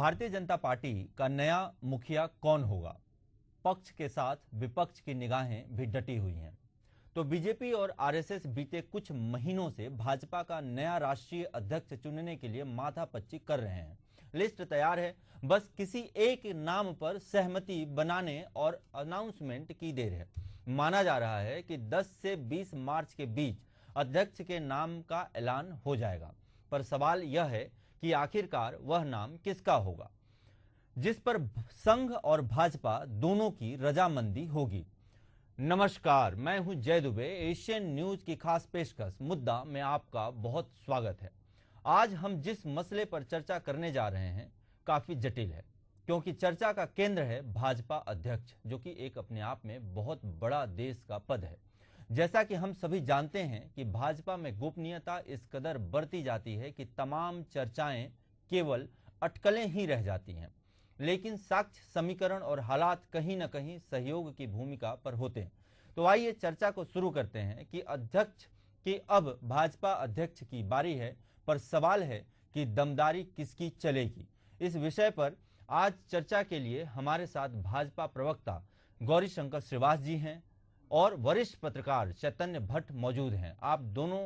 Bharatiya Janata party का नया मुखिया कौन होगा? पक्ष के साथ विपक्ष की निगाहें भी डटी हुई हैं। तो बीजेपी और आरएसएस बीते कुछ महीनों से भाजपा का नया राष्ट्रीय अध्यक्ष चुनने के लिए माथापच्ची कर रहे हैं। लिस्ट तैयार है, बस किसी एक नाम पर सहमति बनाने और अनाउंसमेंट की देर है। माना जा रहा है कि 10 से 20 मार्च के बीच अध्यक्ष के नाम का ऐलान हो जाएगा। पर सवाल यह है कि आखिरकार वह नाम किसका होगा, जिस पर संघ और भाजपा दोनों की रजामंदी होगी। नमस्कार, मैं हूं जय दुबे। एशियन न्यूज की खास पेशकश मुद्दा में आपका बहुत स्वागत है। आज हम जिस मसले पर चर्चा करने जा रहे हैं काफी जटिल है, क्योंकि चर्चा का केंद्र है भाजपा अध्यक्ष, जो कि एक अपने आप में बहुत बड़ा देश का पद है। जैसा कि हम सभी जानते हैं कि भाजपा में गोपनीयता इस कदर बढ़ती जाती है कि तमाम चर्चाएं केवल अटकलें ही रह जाती हैं, लेकिन साक्ष्य, समीकरण और हालात कहीं न कहीं सहयोग की भूमिका पर होते हैं। तो आइए चर्चा को शुरू करते हैं कि अध्यक्ष की अब भाजपा अध्यक्ष की बारी है, पर सवाल है कि दमदारी किसकी चलेगी। इस विषय पर आज चर्चा के लिए हमारे साथ भाजपा प्रवक्ता गौरीशंकर श्रीवास जी हैं और वरिष्ठ पत्रकार चैतन्य भट्ट मौजूद हैं। आप दोनों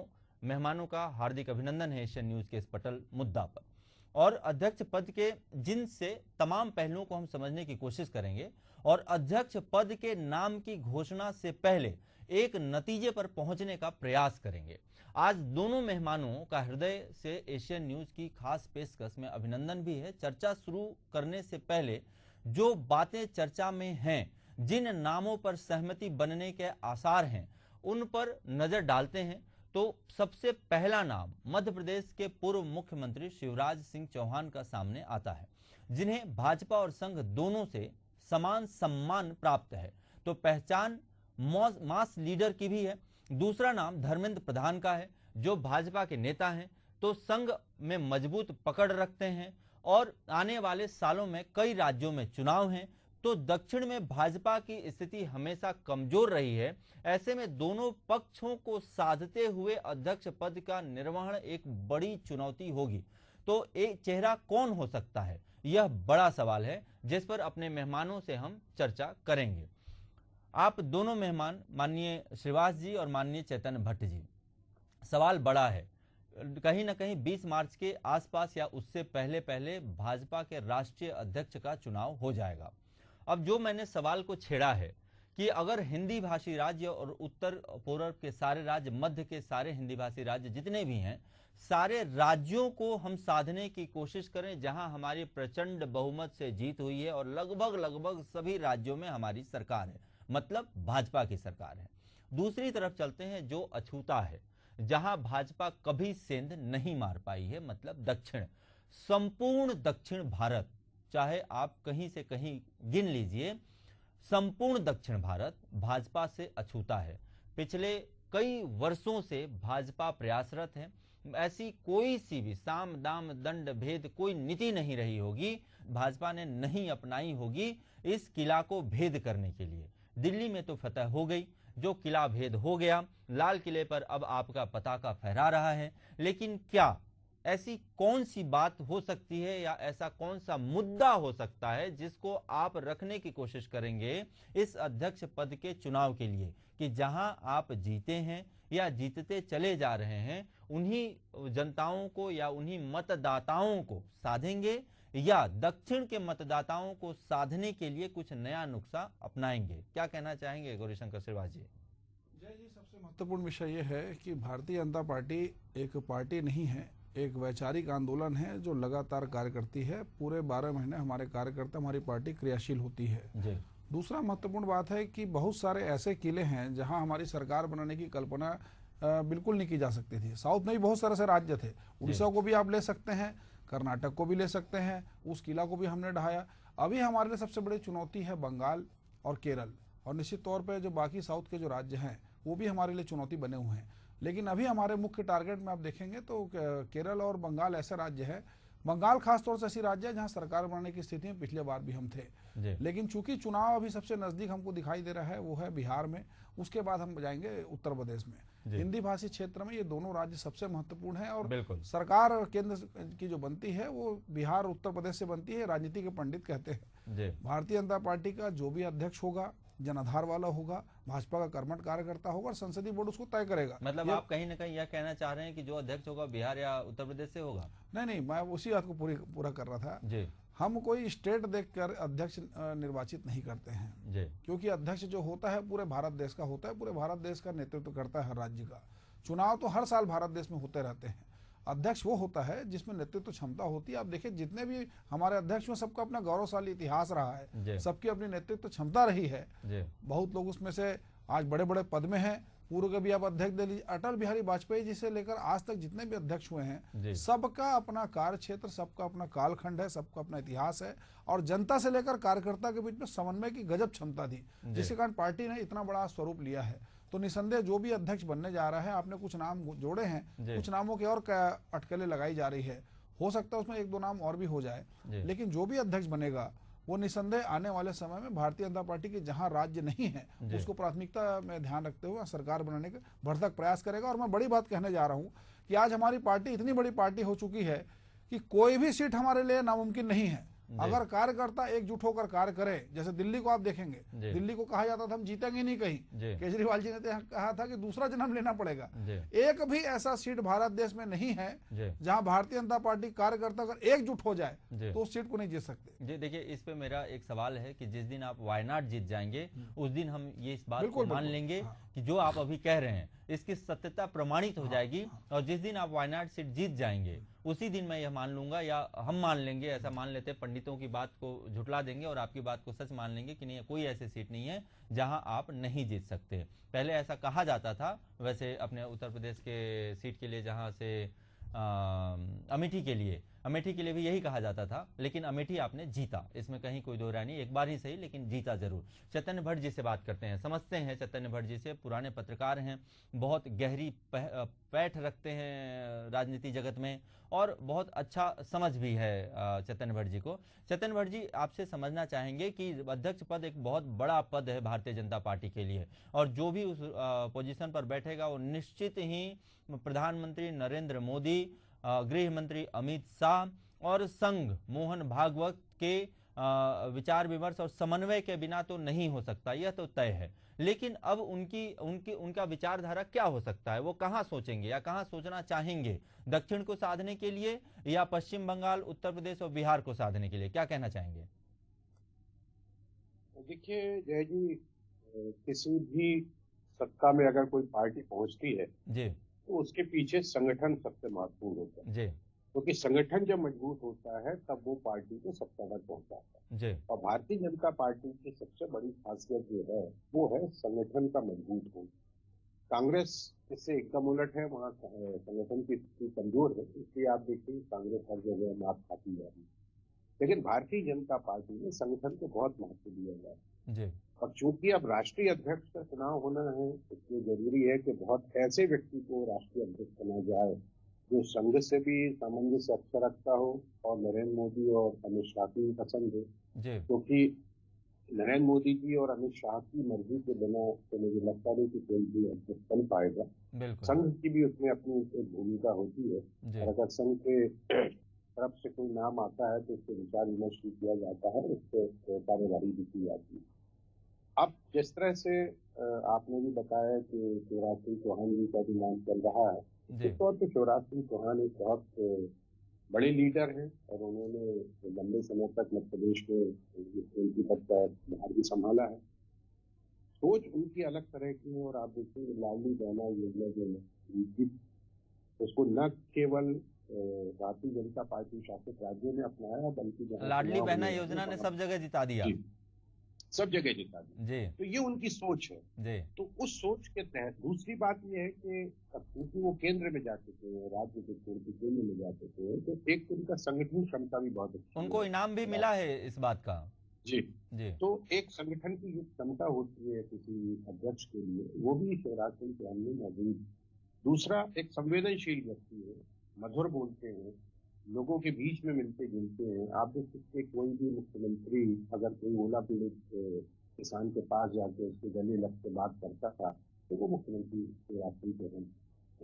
मेहमानों का हार्दिक अभिनंदन है एशियन न्यूज के इस पटल मुद्दा पर। और अध्यक्ष पद के जिनसे तमाम पहलुओं को हम समझने की कोशिश करेंगे और अध्यक्ष पद के नाम की घोषणा से पहले एक नतीजे पर पहुंचने का प्रयास करेंगे। आज दोनों मेहमानों का हृदय से एशियन न्यूज की खास पेशकश में अभिनंदन भी है। चर्चा शुरू करने से पहले जो बातें चर्चा में हैं, जिन नामों पर सहमति बनने के आसार हैं, उन पर नजर डालते हैं। तो सबसे पहला नाम मध्य प्रदेश के पूर्व मुख्यमंत्री शिवराज सिंह चौहान का सामने आता है, जिन्हें भाजपा और संघ दोनों से समान सम्मान प्राप्त है। तो पहचान मास लीडर की भी है। दूसरा नाम धर्मेंद्र प्रधान का है, जो भाजपा के नेता हैं, तो संघ में मजबूत पकड़ रखते हैं और आने वाले सालों में कई राज्यों में चुनाव हैं। तो दक्षिण में भाजपा की स्थिति हमेशा कमजोर रही है। ऐसे में दोनों पक्षों को साधते हुए अध्यक्ष पद का निर्वहन एक बड़ी चुनौती होगी। तो एक चेहरा कौन हो सकता है, यह बड़ा सवाल है, जिस पर अपने मेहमानों से हम चर्चा करेंगे। आप दोनों मेहमान, माननीय श्रीवास जी और माननीय चैतन्य भट्ट जी, सवाल बड़ा है। कहीं ना कहीं 20 मार्च के आसपास या उससे पहले पहले भाजपा के राष्ट्रीय अध्यक्ष का चुनाव हो जाएगा। अब जो मैंने सवाल को छेड़ा है कि अगर हिंदी भाषी राज्य और उत्तर पूर्व के सारे राज्य, मध्य के सारे हिंदी भाषी राज्य जितने भी हैं, सारे राज्यों को हम साधने की कोशिश करें जहां हमारी प्रचंड बहुमत से जीत हुई है और लगभग सभी राज्यों में हमारी सरकार है, मतलब भाजपा की सरकार है। दूसरी तरफ चलते हैं जो अछूता है, जहां भाजपा कभी सेंध नहीं मार पाई है, मतलब दक्षिण, संपूर्ण दक्षिण भारत, चाहे आप कहीं से कहीं गिन लीजिए, संपूर्ण दक्षिण भारत भाजपा से अछूता है। पिछले कई वर्षों से भाजपा प्रयासरत है। ऐसी कोई सी भी साम दाम दंड भेद कोई नीति नहीं रही होगी, भाजपा ने नहीं अपनाई होगी इस किला को भेद करने के लिए। दिल्ली में तो फतह हो गई, जो किला भेद हो गया, लाल किले पर अब आपका पताका फहरा रहा है। लेकिन क्या ऐसी कौन सी बात हो सकती है या ऐसा कौन सा मुद्दा हो सकता है जिसको आप रखने की कोशिश करेंगे इस अध्यक्ष पद के चुनाव के लिए, कि जहां आप जीते हैं या जीतते चले जा रहे हैं, उन्हीं जनताओं को या उन्हीं मतदाताओं को साधेंगे या दक्षिण के मतदाताओं को साधने के लिए कुछ नया नुस्खा अपनाएंगे? क्या कहना चाहेंगे गौरीशंकर श्रीवास जी? जय जी, सबसे महत्वपूर्ण विषय यह है कि भारतीय जनता पार्टी एक पार्टी नहीं है, एक वैचारिक आंदोलन है जो लगातार कार्य करती है। पूरे 12 महीने हमारे कार्यकर्ता, हमारी पार्टी क्रियाशील होती है जी। दूसरा महत्वपूर्ण बात है कि बहुत सारे ऐसे किले हैं जहां हमारी सरकार बनाने की कल्पना बिल्कुल नहीं की जा सकती थी। साउथ में भी बहुत सारे ऐसे राज्य थे, उड़ीसा को भी आप ले सकते हैं, कर्नाटक को भी ले सकते हैं, उस किला को भी हमने ढहाया। अभी हमारे लिए सबसे बड़ी चुनौती है बंगाल और केरल, और निश्चित तौर पर जो बाकी साउथ के जो राज्य हैं वो भी हमारे लिए चुनौती बने हुए हैं। लेकिन अभी हमारे मुख्य टारगेट में आप देखेंगे तो केरल और बंगाल ऐसे राज्य है बंगाल खासतौर से ऐसी राज्य है जहां सरकार बनाने की स्थिति में पिछले बार भी हम थे, लेकिन चूंकि चुनाव अभी सबसे नजदीक हमको दिखाई दे रहा है वो है बिहार में, उसके बाद हम जाएंगे उत्तर प्रदेश में। हिंदी भाषी क्षेत्र में ये दोनों राज्य सबसे महत्वपूर्ण है और सरकार केंद्र की जो बनती है वो बिहार उत्तर प्रदेश से बनती है। राजनीति के पंडित कहते हैं भारतीय जनता पार्टी का जो भी अध्यक्ष होगा जनाधार वाला होगा, भाजपा का कर्मठ कार्यकर्ता होगा और संसदीय बोर्ड उसको तय करेगा। मतलब आप कहीं ना कहीं यह कहना चाह रहे हैं कि जो अध्यक्ष होगा बिहार या उत्तर प्रदेश से होगा? नहीं, मैं उसी बात को पूरा कर रहा था जी। हम कोई स्टेट देखकर अध्यक्ष निर्वाचित नहीं करते हैं जी, क्योंकि अध्यक्ष जो होता है पूरे भारत देश का होता है, पूरे भारत देश का नेतृत्व करता है हर राज्य का। चुनाव तो हर साल भारत देश में होते रहते हैं। अध्यक्ष वो होता है जिसमें नेतृत्व क्षमता होती है। आप देखिए जितने भी हमारे अध्यक्ष में सबका अपना गौरवशाली इतिहास रहा है, सबकी अपनी नेतृत्व क्षमता रही है। बहुत लोग उसमें से आज बड़े बड़े पद में हैं। पूर्व के भी आप अध्यक्ष दे लीजिए, अटल बिहारी वाजपेयी जी से लेकर आज तक जितने भी अध्यक्ष हुए हैं सबका अपना कार्य क्षेत्र, सबका अपना कालखंड है, सबका अपना इतिहास है और जनता से लेकर कार्यकर्ता के बीच में समन्वय की गजब क्षमता थी, जिसके कारण पार्टी ने इतना बड़ा स्वरूप लिया है। तो निसंदेह जो भी अध्यक्ष बनने जा रहा है, आपने कुछ नाम जोड़े हैं, कुछ नामों की और अटकलें लगाई जा रही है, हो सकता है उसमें एक दो नाम और भी हो जाए, लेकिन जो भी अध्यक्ष बनेगा वो निसंदेह आने वाले समय में भारतीय जनता पार्टी के जहां राज्य नहीं है उसको प्राथमिकता में ध्यान रखते हुए सरकार बनाने का भरसक प्रयास करेगा। और मैं बड़ी बात कहने जा रहा हूं कि आज हमारी पार्टी इतनी बड़ी पार्टी हो चुकी है कि कोई भी सीट हमारे लिए नामुमकिन नहीं है अगर कार्यकर्ता एकजुट होकर कार्य करे। जैसे दिल्ली को आप देखेंगे, दिल्ली को कहा जाता था हम जीतेंगे नहीं कहीं, केजरीवाल जी ने कहा था कि दूसरा जन्म लेना पड़ेगा। एक भी ऐसा सीट भारत देश में नहीं है जहां भारतीय जनता पार्टी कार्यकर्ता अगर एकजुट हो जाए तो उस सीट को नहीं जीत सकते। जी देखिए, इस पे मेरा एक सवाल है कि जिस दिन आप वायनाड जीत जाएंगे उस दिन हम ये इस बात को मान लेंगे कि जो आप अभी कह रहे हैं इसकी सत्यता प्रमाणित हो जाएगी और जिस दिन आप वायनाड सीट जीत जाएंगे उसी दिन मैं यह मान लूंगा या हम मान लेंगे, ऐसा मान लेते, पंडितों की बात को झुटला देंगे और आपकी बात को सच मान लेंगे कि नहीं, कोई ऐसी सीट नहीं है जहां आप नहीं जीत सकते। पहले ऐसा कहा जाता था वैसे अपने उत्तर प्रदेश के सीट के लिए, जहां से अमेठी के लिए भी यही कहा जाता था, लेकिन अमेठी आपने जीता, इसमें कहीं कोई दो राय नहीं, एक बार ही सही लेकिन जीता जरूर। चैतन्य भट्ट जी से बात करते हैं, समझते हैं चैतन्य भट्ट जी से, पुराने पत्रकार हैं, बहुत गहरी पैठ रखते हैं राजनीति जगत में और बहुत अच्छा समझ भी है चैतन्य भट्ट जी को। चैतन्य भट्ट जी, आपसे समझना चाहेंगे कि अध्यक्ष पद एक बहुत बड़ा पद है भारतीय जनता पार्टी के लिए और जो भी उस पोजीशन पर बैठेगा वो निश्चित ही प्रधानमंत्री नरेंद्र मोदी, गृह मंत्री अमित शाह और संघ मोहन भागवत के विचार विमर्श और समन्वय के बिना तो नहीं हो सकता, यह तो तय है। लेकिन अब उनका विचारधारा क्या हो सकता है, वो कहां सोचेंगे या कहां सोचना चाहेंगे, दक्षिण को साधने के लिए या पश्चिम बंगाल, उत्तर प्रदेश और बिहार को साधने के लिए, क्या कहना चाहेंगे? देखिए जय जी, किसी भी सत्ता में अगर कोई पार्टी पहुंचती है जी तो उसके पीछे संगठन सबसे महत्वपूर्ण होता है जी, क्योंकि संगठन जब मजबूत होता है तब वो पार्टी को सत्ता तक पहुंचाता है जी। और भारतीय जनता पार्टी की सबसे बड़ी खासियत जो है वो है संगठन का मजबूत होना। कांग्रेस इससे एकदम उलट है, वहाँ संगठन की स्थिति कमजोर है, इसलिए आप देखिए कांग्रेस हर जगह मात खाती जा रही है। लेकिन भारतीय जनता पार्टी में संगठन को बहुत महत्व दिया गया है और चूंकि अब राष्ट्रीय अध्यक्ष का चुनाव होना है इसलिए जरूरी है कि बहुत ऐसे व्यक्ति को राष्ट्रीय अध्यक्ष बना जाए जो संघ से भी सामंजस्य अच्छा रखता हो और नरेंद्र मोदी और अमित शाह की पसंद है, क्योंकि नरेंद्र मोदी जी और अमित शाह की मर्जी के बिना तो मुझे लगता नहीं कि कोई भी अध्यक्ष बन पाएगा। संघ की भी उसमें अपनी एक भूमिका होती है और अगर संघ के तरफ से कोई नाम आता है तो उसके विचार विमर्श भी किया जाता है, उससे कार्यवाही भी की जाती है। अब जिस तरह से आपने भी बताया कि शिवराज सिंह चौहान जी का भी नाम चल रहा है, इस तौर पर शिवराज सिंह चौहान एक बहुत बड़े लीडर हैं और उन्होंने लंबे समय तक मध्य प्रदेश में पद का भार भी संभाला है। सोच उनकी अलग तरह की है और आप देखेंगे लाडली बहना योजना जो है उसको न केवल भारतीय जनता पार्टी शासित राज्यों ने अपनाया बल्कि लाडली बहना योजना ने सब जगह जिता दिया, सब जगह जिता दी, तो ये उनकी सोच है जी। तो उस सोच के तहत दूसरी बात ये है कि क्योंकि वो केंद्र में जा चुके हैं, राज्य के छोड़ के केंद्र में जा चुके हैं, तो एक उनका संगठन क्षमता भी बहुत अच्छी, उनको इनाम भी मिला है इस बात का जी। तो एक संगठन की जो क्षमता होती है किसी अध्यक्ष के लिए वो भी शिवराज सिंह चौहान में मौजूद। दूसरा, एक संवेदनशील व्यक्ति है, मधुर बोलते हैं लोगों के बीच में मिलते जुलते हैं। आप देख सकते कोई भी मुख्यमंत्री अगर कोई ओला पीड़ित किसान के पास जाके उसके गले लग के बात करता था तो वो मुख्यमंत्री शिवराज सिंह चौहान।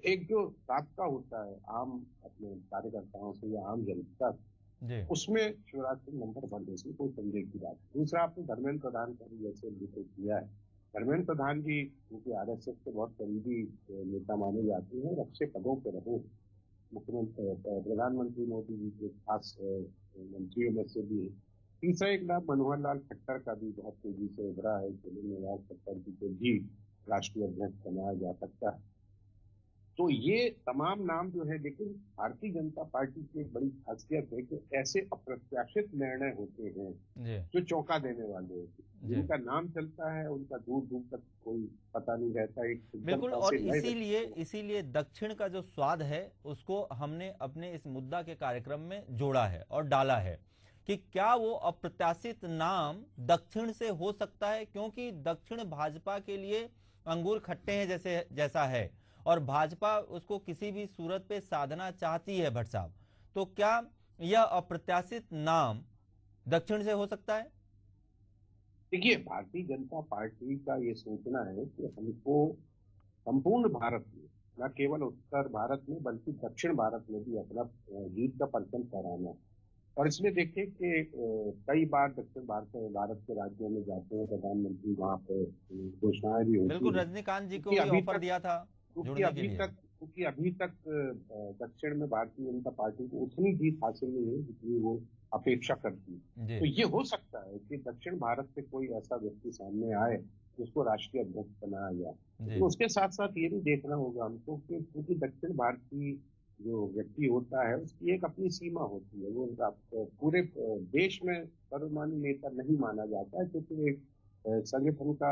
एक जो रास्ता होता है आम अपने कार्यकर्ताओं से या आम जनता उसमें शिवराज सिंह नंबर 1 है, कोई संदेह की बात। दूसरा आपने धर्मेंद्र प्रधान का भी जैसे जिक्र किया है। धर्मेंद्र प्रधान भी क्योंकि आरएसएस के बहुत करीबी नेता माने जाते हैं और अच्छे पदों पर रहे। मुख्यमंत्री प्रधानमंत्री मोदी जी के खास मंत्रियों में से भी। तीसरा एक नाम मनोहर लाल खट्टर का भी बहुत तेजी से उभरा है। मनोहर लाल खट्टर जी को भी राष्ट्रीय अध्यक्ष बनाया जा सकता है। तो ये तमाम नाम जो है, लेकिन भारतीय जनता पार्टी की एक बड़ी खासियत है कि ऐसे अप्रत्याशित निर्णय होते हैं जो चौंका देने वाले होते हैं। जिनका नाम चलता है उनका दूर दूर तक कोई पता नहीं रहता। एक बिल्कुल, और इसीलिए दक्षिण का जो स्वाद है उसको हमने अपने इस मुद्दा के कार्यक्रम में जोड़ा है और डाला है कि क्या वो अप्रत्याशित नाम दक्षिण से हो सकता है, क्योंकि दक्षिण भाजपा के लिए अंगूर खट्टे हैं जैसा है और भाजपा उसको किसी भी सूरत पे साधना चाहती है भट्ट साहब। तो क्या यह अप्रत्याशित नाम दक्षिण से हो सकता है? देखिए, भारतीय जनता पार्टी का ये सोचना है कि हमको संपूर्ण भारत में, न केवल उत्तर भारत में बल्कि दक्षिण भारत में भी अपना जीत का परचम फहराना है। और इसमें देखिए कि कई बार दक्षिण भारत के राज्यों में जाते हैं प्रधानमंत्री, वहां पे घोषणाएं भी होती है। बिल्कुल, रजनीकांत जी को भी ऑफर दिया था क्योंकि अभी तक दक्षिण में भारतीय जनता पार्टी को उतनी जीत हासिल नहीं हुई जितनी वो अपेक्षा करती है। तो ये हो सकता है कि दक्षिण भारत से कोई ऐसा व्यक्ति सामने आए जिसको राष्ट्रीय अध्यक्ष बनाया जाए। तो उसके साथ साथ ये भी देखना होगा हमको कि क्योंकि दक्षिण भारतीय जो व्यक्ति होता है उसकी एक अपनी सीमा होती है। वो पूरे देश में सर्वमान्य नेता नहीं माना जाता है क्योंकि एक संगठन का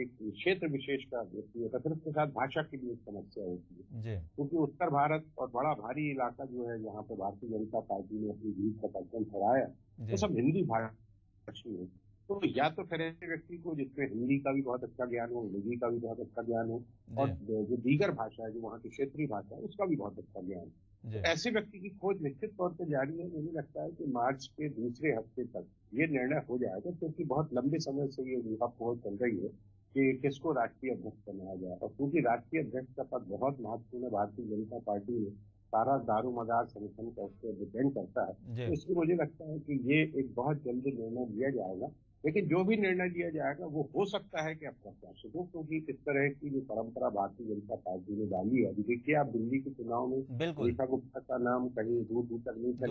एक क्षेत्र विशेष का व्यक्ति होता है। फिर उसके साथ भाषा की भी एक समस्या होती है क्योंकि उत्तर भारत और बड़ा भारी इलाका जो है जहाँ पे भारतीय जनता पार्टी ने अपनी जीत का परचम फहराया वो सब हिंदी भाषी है। तो या तो फिर ऐसे व्यक्ति को जिसमें हिंदी का भी बहुत अच्छा ज्ञान हो, अंग्रेजी का भी बहुत अच्छा ज्ञान हो और जो दीगर भाषा है जो वहाँ की क्षेत्रीय भाषा है उसका भी बहुत अच्छा ज्ञान है। तो ऐसे व्यक्ति की खोज निश्चित तौर पर जारी है। मुझे लगता है कि मार्च के दूसरे हफ्ते तक ये निर्णय हो जाएगा क्योंकि बहुत लंबे समय से ये खोज चल रही है कि किसको राष्ट्रीय अध्यक्ष बनाया जाए। और क्योंकि राष्ट्रीय अध्यक्ष का पद बहुत महत्वपूर्ण है भारतीय जनता पार्टी में, सारा दारोमदार संगठन का उस पर डिपेंड करता है। तो इसलिए मुझे लगता है कि ये एक बहुत जल्दी निर्णय लिया जाएगा। लेकिन जो भी निर्णय लिया जाएगा वो हो सकता है कि अप्रत्याशित हो, क्योंकि इस तरह की जो परंपरा भारतीय जनता पार्टी ने डाली है। अभी देखिए आप दिल्ली के चुनाव में रेखा गुप्ता का नाम कहीं दूर दूर तक नहीं था,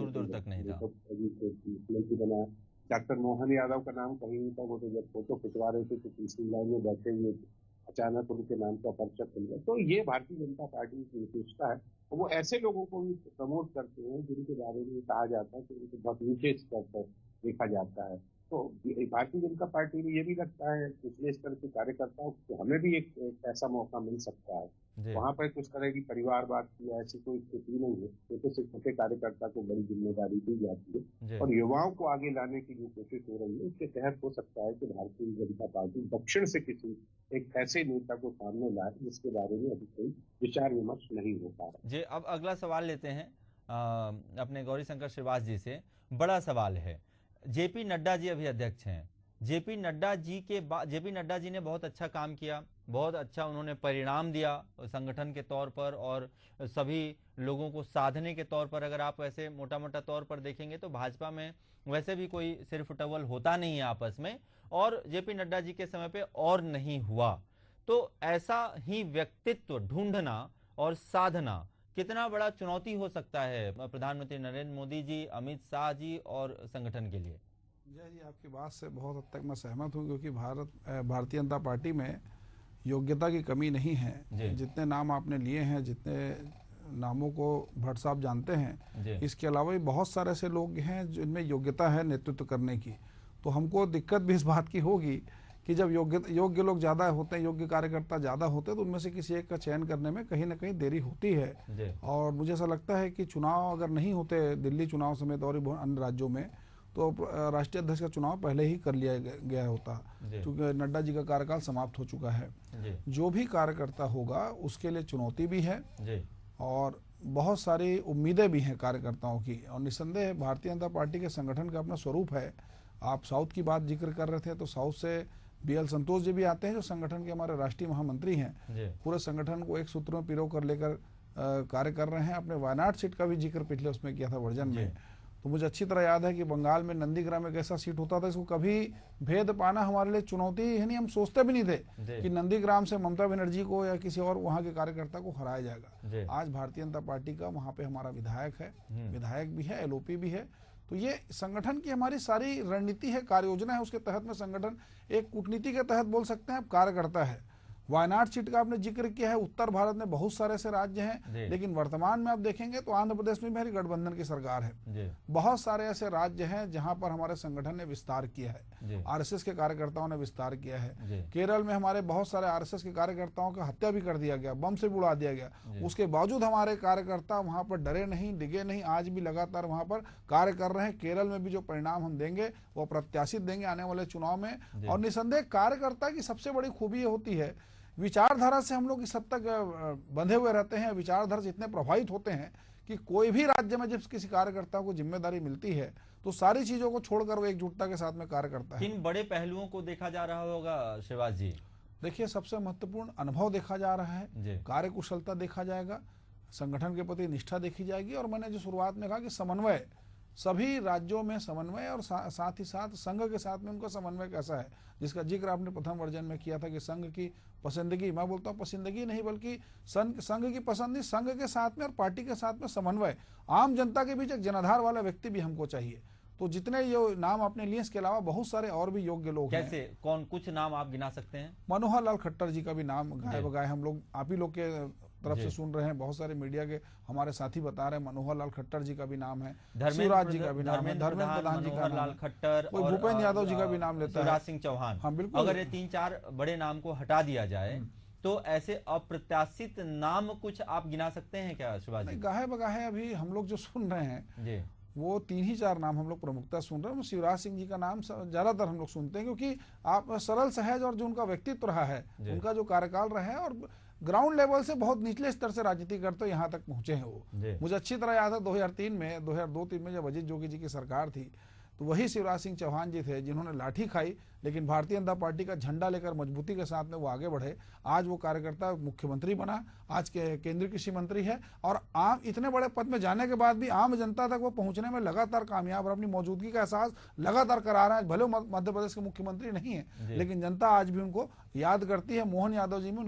मुख्यमंत्री बना। डॉक्टर मोहन यादव का नाम कहीं नहीं था, वो तो जब फोटो खिंचवा रहे थे तो तीसरी लाइन में बैठे हुए अचानक उनके नाम का पर्चा खुल गया। तो ये भारतीय जनता पार्टी की विशेषता है। वो ऐसे लोगों को भी प्रमोट करते हैं जिनके बारे में कहा जाता है कि उनको बहुत नीचे स्तर पर देखा जाता है। तो भारतीय जनता पार्टी में ये भी लगता है पिछले स्तर के कार्यकर्ताओं को हमें भी एक ऐसा मौका मिल सकता है। वहां पर कुछ तरह की परिवारवाद की ऐसी कोई स्थिति नहीं है। छोटे से छोटे कार्यकर्ता को बड़ी जिम्मेदारी दी जाती है और युवाओं को आगे लाने की जो कोशिश हो रही है उसके तहत हो सकता है कि भारतीय जनता पार्टी दक्षिण से किसी एक ऐसे नेता को सामने लाए जिसके बारे में अभी कोई विचार विमर्श नहीं हो पा रहा। जी, अब अगला सवाल लेते हैं अपने गौरी शंकर श्रीवास जी से। बड़ा सवाल है, जेपी नड्डा जी अभी अध्यक्ष हैं। जेपी नड्डा जी ने बहुत अच्छा काम किया, बहुत अच्छा उन्होंने परिणाम दिया संगठन के तौर पर और सभी लोगों को साधने के तौर पर। अगर आप वैसे मोटा मोटा तौर पर देखेंगे तो भाजपा में वैसे भी कोई सिर्फ टवल होता नहीं है आपस में, और जेपी नड्डा जी के समय पे और नहीं हुआ। तो ऐसा ही व्यक्तित्व ढूंढना और साधना कितना बड़ा चुनौती हो सकता है प्रधानमंत्री नरेंद्र मोदी जी, अमित शाह जी और संगठन के लिए? जय जी, आपकी बात से बहुत हद तक मैं सहमत हूं क्योंकि भारतीय जनता पार्टी में योग्यता की कमी नहीं है। जितने नाम आपने लिए हैं, जितने नामों को भट्ट साहब जानते हैं, इसके अलावा भी बहुत सारे ऐसे लोग हैं जिनमें योग्यता है नेतृत्व करने की। तो हमको दिक्कत भी इस बात की होगी कि जब योग्य लोग ज़्यादा होते हैं, योग्य कार्यकर्ता ज़्यादा होते हैं, तो उनमें से किसी एक का चयन करने में कहीं ना कहीं देरी होती है। और मुझे ऐसा लगता है कि चुनाव अगर नहीं होते दिल्ली चुनाव समेत और अन्य राज्यों में, तो राष्ट्रीय अध्यक्ष का चुनाव पहले ही कर लिया गया होता, क्योंकि नड्डा जी का कार्यकाल समाप्त हो चुका है। जो भी कार्यकर्ता होगा उसके लिए चुनौती भी है और बहुत सारी उम्मीदें भी हैं कार्यकर्ताओं की, और निस्संदेह भारतीय जनता पार्टी के संगठन का अपना स्वरूप है। आप साउथ की बात जिक्र कर रहे थे, तो साउथ से BL संतोष जी भी आते हैं, जो संगठन के हमारे राष्ट्रीय महामंत्री हैं, पूरे संगठन को एक सूत्र में पिरो कर लेकर कार्य कर रहे हैं। अपने वायनाड सीट का भी जिक्र पिछले उसमें किया था वर्जन में। तो मुझे अच्छी तरह याद है कि बंगाल में नंदीग्राम एक ऐसा सीट होता था, इसको कभी भेद पाना हमारे लिए चुनौती ही नहीं, हम सोचते भी नहीं थे कि नंदीग्राम से ममता बनर्जी को या किसी और वहां के कार्यकर्ता को हराया जाएगा। आज भारतीय जनता पार्टी का वहां पे हमारा विधायक है, विधायक भी है, LOP भी है। तो ये संगठन की हमारी सारी रणनीति है, कार्य योजना है, उसके तहत में संगठन एक कूटनीति के तहत बोल सकते हैं कार्य करता है। वायनाड सीट का आपने जिक्र किया है, उत्तर भारत में बहुत सारे ऐसे राज्य हैं, लेकिन वर्तमान में आप देखेंगे तो आंध्र प्रदेश में भी हमारी गठबंधन की सरकार है। बहुत सारे ऐसे राज्य हैं जहां पर हमारे संगठन ने विस्तार किया है, RSS के कार्यकर्ताओं ने विस्तार किया है। केरल में हमारे बहुत सारे RSS के कार्यकर्ताओं का हत्या भी कर दिया गया, बम से उड़ा दिया गया। उसके बावजूद हमारे कार्यकर्ता वहां पर डरे नहीं, डिगे नहीं, आज भी लगातार वहां पर कार्य कर रहे हैं। केरल में भी जो परिणाम हम देंगे वो प्रत्याशित देंगे आने वाले चुनाव में। और निसंदेह कार्यकर्ता की सबसे बड़ी खूबी ये होती है, विचारधारा से हम लोग इस हद तक बंधे हुए रहते हैं, विचारधारा से इतने प्रभावित होते हैं कि कोई भी राज्य में जब किसी कार्यकर्ता को जिम्मेदारी मिलती है तो सारी चीजों को छोड़कर वो एकजुटता के साथ में कार्य करता है। किन बड़े पहलुओं को देखा जा रहा होगा शिवाजी जी? देखिए, सबसे महत्वपूर्ण अनुभव देखा जा रहा है, कार्यकुशलता देखा जाएगा, संगठन के प्रति निष्ठा देखी जाएगी, और मैंने जो शुरुआत में कहा कि समन्वय, सभी राज्यों में समन्वय, और साथ ही साथ संघ के साथ में उनका समन्वय कैसा है, जिसका जिक्र आपने प्रथम वर्जन में किया था कि संघ की पसंदगी, मैं बोलता हूँ पसंदगी नहीं बल्कि संघ की पसंदी, संघ के साथ में और पार्टी के साथ में समन्वय, आम जनता के बीच एक जनाधार वाला व्यक्ति भी हमको चाहिए। तो जितने ये नाम आपने लिए, इसके अलावा बहुत सारे और भी योग्य लोग हैं। कैसे, कौन, कुछ नाम आप गिना सकते हैं? मनोहर लाल खट्टर जी का भी नाम गाए बगाए हम लोग, आप ही लोग के तरफ से सुन रहे हैं, बहुत सारे मीडिया के हमारे साथी बता रहे हैं। मनोहर लाल खट्टर जी का भी नाम है, शिवराज जी का भी नाम है, धर्मेंद्र प्रधान जी का नाम है, खट्टर, और भूपेंद्र यादव जी का भी नाम लेता है, शिवराज सिंह चौहान। हाँ बिल्कुल। अगर ये 3-4 बड़े नाम को हटा दिया जाए तो ऐसे अप्रत्याशित नाम कुछ आप गिना सकते हैं क्या शिवाजी? गाहे बगाहे अभी हम लोग जो सुन रहे हैं वो 3 ही 4 नाम हम लोग प्रमुखता सुन रहे हैं। शिवराज सिंह जी का नाम ज्यादातर हम लोग सुनते हैं, क्योंकि आप सरल सहज और जो उनका व्यक्तित्व रहा है, उनका जो कार्यकाल रहा है, और ग्राउंड लेवल से बहुत निचले स्तर से राजनीति करते यहाँ तक पहुंचे हैं वो। मुझे अच्छी तरह याद है 2002-3 में जब अजीत जोगी जी की सरकार थी, तो वही शिवराज सिंह चौहान जी थे जिन्होंने लाठी खाई, लेकिन भारतीय जनता पार्टी का झंडा लेकर मजबूती के साथ में वो आगे बढ़े। आज वो कार्यकर्ता मुख्यमंत्री बना, आज के केंद्रीय कृषि मंत्री है, और आम इतने बड़े पद में जाने के बाद भी आम जनता तक वो पहुंचने में लगातार कामयाब और अपनी मौजूदगी का एहसास लगातार करा रहा है। भले मध्य प्रदेश के मुख्यमंत्री नहीं है, लेकिन जनता आज भी उनको याद करती है, मोहन यादव जी में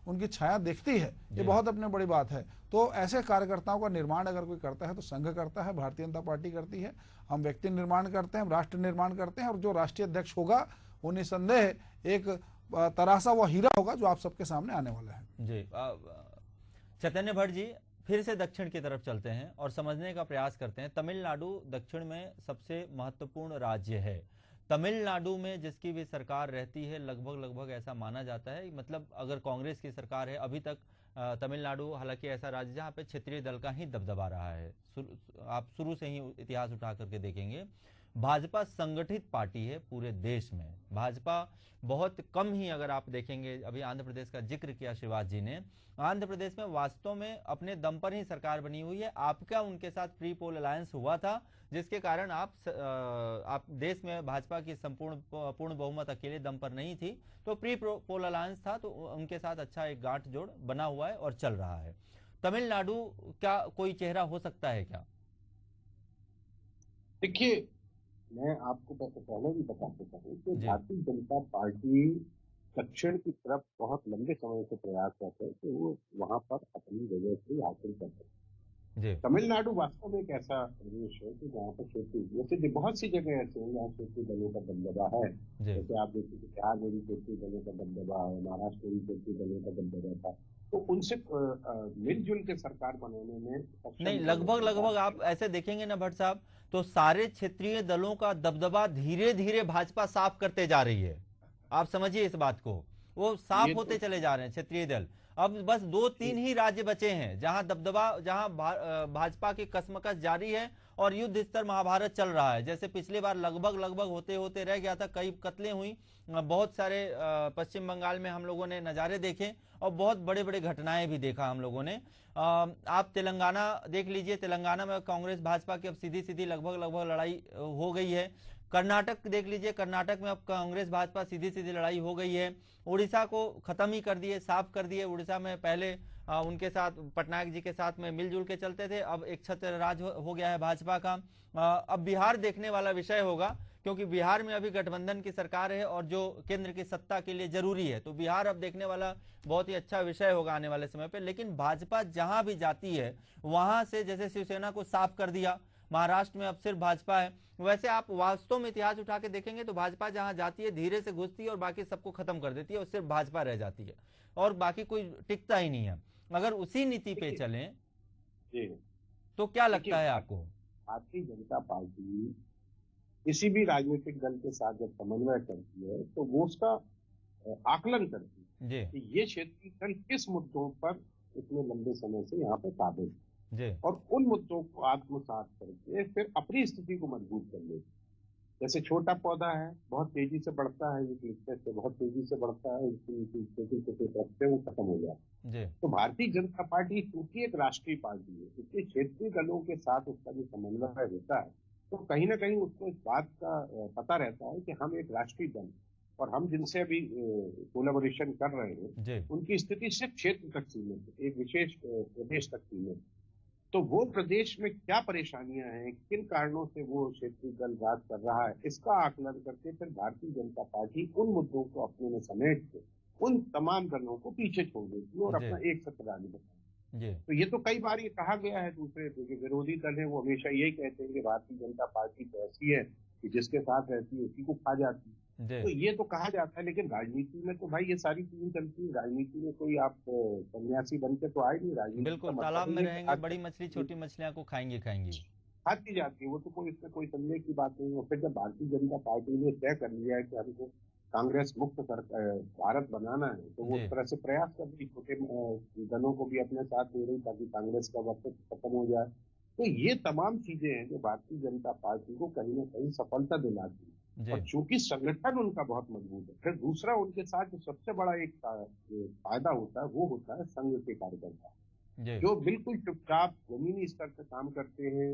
उनकी छाया देखती है, ये बहुत अपने बड़ी बात है। तो ऐसे कार्यकर्ताओं का निर्माण अगर कोई करता है तो संघ करता है, भारतीय जनता पार्टी करती है। हम व्यक्ति निर्माण करते हैं, हम राष्ट्र निर्माण करते हैं, और जो राष्ट्रीय अध्यक्ष होगा वो निसंदेह एक तरासा वो हीरा होगा जो आप सबके सामने आने वाला है। जी, चैतन्य भट्ट जी, फिर से दक्षिण की तरफ चलते हैं और समझने का प्रयास करते हैं। तमिलनाडु दक्षिण में सबसे महत्वपूर्ण राज्य है। तमिलनाडु में जिसकी भी सरकार रहती है, लगभग ऐसा माना जाता है, मतलब अगर कांग्रेस की सरकार है अभी तक, तमिलनाडु हालांकि ऐसा राज्य जहां पे क्षेत्रीय दल का ही दबदबा रहा है। आप शुरू से ही इतिहास उठा करके देखेंगे, भाजपा संगठित पार्टी है पूरे देश में। भाजपा बहुत कम ही, अगर आप देखेंगे, अभी आंध्र प्रदेश का जिक्र किया शिवाजी जी ने, आंध्र प्रदेश में वास्तव में अपने दम पर ही सरकार बनी हुई है। आपका उनके साथ प्री पोल अलायंस हुआ था, जिसके कारण आप देश में भाजपा की पूर्ण बहुमत अकेले दम पर नहीं थी, तो प्री पोल अलायंस था, तो उनके साथ अच्छा एक गांठजोड़ बना हुआ है और चल रहा है। तमिलनाडु का कोई चेहरा हो सकता है क्या? देखिए, मैं आपको पहले भी बता चुका हूँ कि भारतीय जनता पार्टी दक्षिण की तरफ बहुत लंबे समय से प्रयास करते हैं कि वो वहां पर अपनी जगह से हासिल कर सके। तमिलनाडु वास्तव में एक ऐसा प्रदेश है कि जहाँ पर क्षेत्रीय, बहुत सी जगह ऐसे हैं जहाँ क्षेत्रीय दलों का दबदबा है। जैसे आप देखिए बिहार में भी क्षेत्रीय दलों का दबदबा है, महाराष्ट्र में भी क्षेत्रीय दलों का दबदबा था, तो उनसे मिलजुल के सरकार बनाने में नहीं, लगभग आप ऐसे देखेंगे ना भट्ट साहब, तो सारे क्षेत्रीय दलों का दबदबा धीरे धीरे भाजपा साफ करते जा रही है। आप समझिए इस बात को, वो साफ होते चले जा रहे हैं क्षेत्रीय दल। अब बस 2-3 ही राज्य बचे हैं जहां दबदबा, जहां भाजपा की कसमकस जारी है और युद्ध स्तर महाभारत चल रहा है। जैसे पिछली बार लगभग होते होते रह गया था, कई कत्लें हुई, बहुत सारे पश्चिम बंगाल में हम लोगों ने नज़ारे देखे और बहुत बड़े बड़े घटनाएं भी देखा हम लोगों ने। आप तेलंगाना देख लीजिए, तेलंगाना में कांग्रेस भाजपा की अब सीधी सीधी लगभग लड़ाई हो गई है। कर्नाटक देख लीजिए, कर्नाटक में अब कांग्रेस भाजपा सीधी सीधी लड़ाई हो गई है। उड़ीसा को खत्म ही कर दिए, साफ कर दिए। उड़ीसा में पहले उनके साथ पटनायक जी के साथ में मिलजुल के चलते थे, अब एक छत्र राज हो गया है भाजपा का। अब बिहार देखने वाला विषय होगा, क्योंकि बिहार में अभी गठबंधन की सरकार है और जो केंद्र की सत्ता के लिए जरूरी है, तो बिहार अब देखने वाला बहुत ही अच्छा विषय होगा आने वाले समय पे। लेकिन भाजपा जहां भी जाती है वहां से, जैसे शिवसेना को साफ कर दिया, महाराष्ट्र में अब सिर्फ भाजपा है, वैसे आप वास्तव में इतिहास उठा के देखेंगे तो भाजपा जहां जाती है धीरे से घुसती है और बाकी सबको खत्म कर देती है और सिर्फ भाजपा रह जाती है और बाकी कोई टिकता ही नहीं है। अगर उसी नीति पे चलें तो क्या लगता है आपको? भारतीय जनता पार्टी किसी भी राजनीतिक दल के साथ जब समन्वय करती है तो वो उसका आकलन करती है कि ये क्षेत्रीय दल किस मुद्दों पर इतने लंबे समय से यहाँ पे काबिज है और उन मुद्दों को आत्मसात करके फिर अपनी स्थिति को मजबूत कर लेती। जैसे छोटा पौधा है, बहुत तेजी से बढ़ता है, से बहुत तेजी से बढ़ता है, छोटे रखते वो खत्म हो जाता है। तो भारतीय जनता पार्टी क्योंकि एक राष्ट्रीय पार्टी है, इसलिए क्षेत्रीय दलों के साथ उसका जो समन्वय होता है तो कहीं ना कहीं उसको इस बात का पता रहता है कि हम एक राष्ट्रीय दल और हम जिनसे अभी कोलैबोरेशन कर रहे हैं उनकी स्थिति सिर्फ क्षेत्र तक सीमित है, एक विशेष प्रदेश तक सीमित है। तो वो प्रदेश में क्या परेशानियां हैं, किन कारणों से वो क्षेत्रीय दल राज कर रहा है, इसका आकलन करके फिर भारतीय जनता पार्टी उन मुद्दों को अपने में समेट के उन तमाम दलों को पीछे छोड़ देती है और अपना एक सत्र राज्य बनाती है। तो ये तो कई बार ये कहा गया है, दूसरे जो विरोधी दल है वो हमेशा यही कहते हैं कि भारतीय जनता पार्टी तो ऐसी है कि जिसके साथ रहती है उसी को खा जाती है। तो ये तो कहा जाता है, लेकिन राजनीति में तो भाई ये सारी चीजें चलती है। राजनीति में कोई आप सन्यासी बन के तो आए नहीं, राजनीति बिल्कुल तालाब में रहेंगे, बड़ी मछली छोटी मछलियां को खाएंगे खाती जाती है, वो तो कोई इसमें कोई संदेह की बात नहीं है। फिर जब भारतीय जनता पार्टी ने तय कर लिया है कि हमको कांग्रेस मुक्त भारत बनाना है तो वो उस तरह से प्रयास कर रही, छोटे दलों को भी अपने साथ दे रही ताकि कांग्रेस का वक्त खत्म हो जाए। तो ये तमाम चीजें हैं जो भारतीय जनता पार्टी को कहीं ना कहीं सफलता दिलाती है और चूंकि संगठन उनका बहुत मजबूत है। फिर दूसरा उनके साथ जो सबसे बड़ा एक फायदा होता है वो होता है संघ के कार्यकर्ता जो बिल्कुल चुपचाप जमीनी स्तर पर काम करते हैं,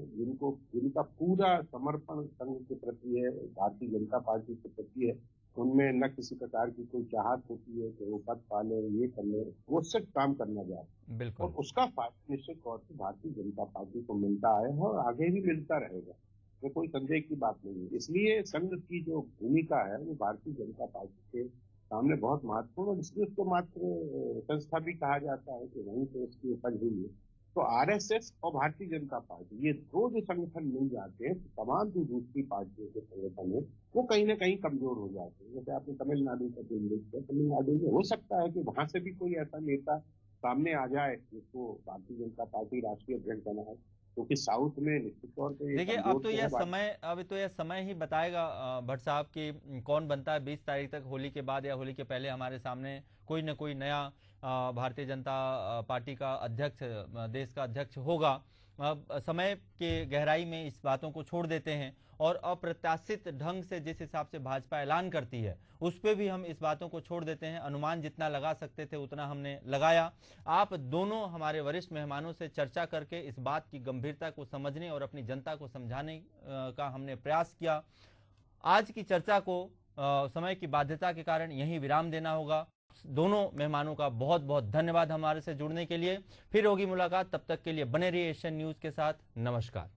जिनका पूरा समर्पण संघ के प्रति है, भारतीय जनता पार्टी के प्रति है। उनमें न किसी प्रकार की कोई चाहत होती है कि वो पद पाले, ये कर ले, वो सिर्फ काम करना चाहते और उसका फायदा निश्चित तौर से भारतीय जनता पार्टी को मिलता है और आगे भी मिलता रहेगा, तो कोई संदेह की बात नहीं है। इसलिए संघ की जो भूमिका है वो भारतीय जनता पार्टी के सामने बहुत महत्वपूर्ण और इसलिए उसको मात्र संस्था भी कहा जाता है कि वहीं से उसकी उपज हुई है। तो आरएसएस और भारतीय जनता पार्टी ये दो जो संगठन मिल जाते हैं तो तमाम जो दूसरी पार्टियों के संगठन है वो कहीं ना कहीं कमजोर हो जाते हैं। जैसे आपने तमिलनाडु का उल्लेख किया, तमिलनाडु में हो सकता है कि वहां से भी कोई ऐसा नेता सामने आ जाए जिसको भारतीय जनता पार्टी राष्ट्रीय अध्यक्ष बनाए, क्योंकि साउथ में निश्चित तौर पर देखिए अब तो यह समय ही बताएगा भट्ट साहब कि कौन बनता है। 20 तारीख तक होली के बाद या होली के पहले हमारे सामने कोई न कोई नया भारतीय जनता पार्टी का अध्यक्ष, देश का अध्यक्ष होगा। अब समय के गहराई में इस बातों को छोड़ देते हैं और अप्रत्याशित ढंग से जिस हिसाब से भाजपा ऐलान करती है उस पे भी हम इस बातों को छोड़ देते हैं। अनुमान जितना लगा सकते थे उतना हमने लगाया। आप दोनों हमारे वरिष्ठ मेहमानों से चर्चा करके इस बात की गंभीरता को समझने और अपनी जनता को समझाने का हमने प्रयास किया। आज की चर्चा को समय की बाध्यता के कारण यहीं विराम देना होगा। दोनों मेहमानों का बहुत बहुत धन्यवाद हमारे से जुड़ने के लिए। फिर होगी मुलाकात, तब तक के लिए बने रहिए एशियन न्यूज के साथ। नमस्कार।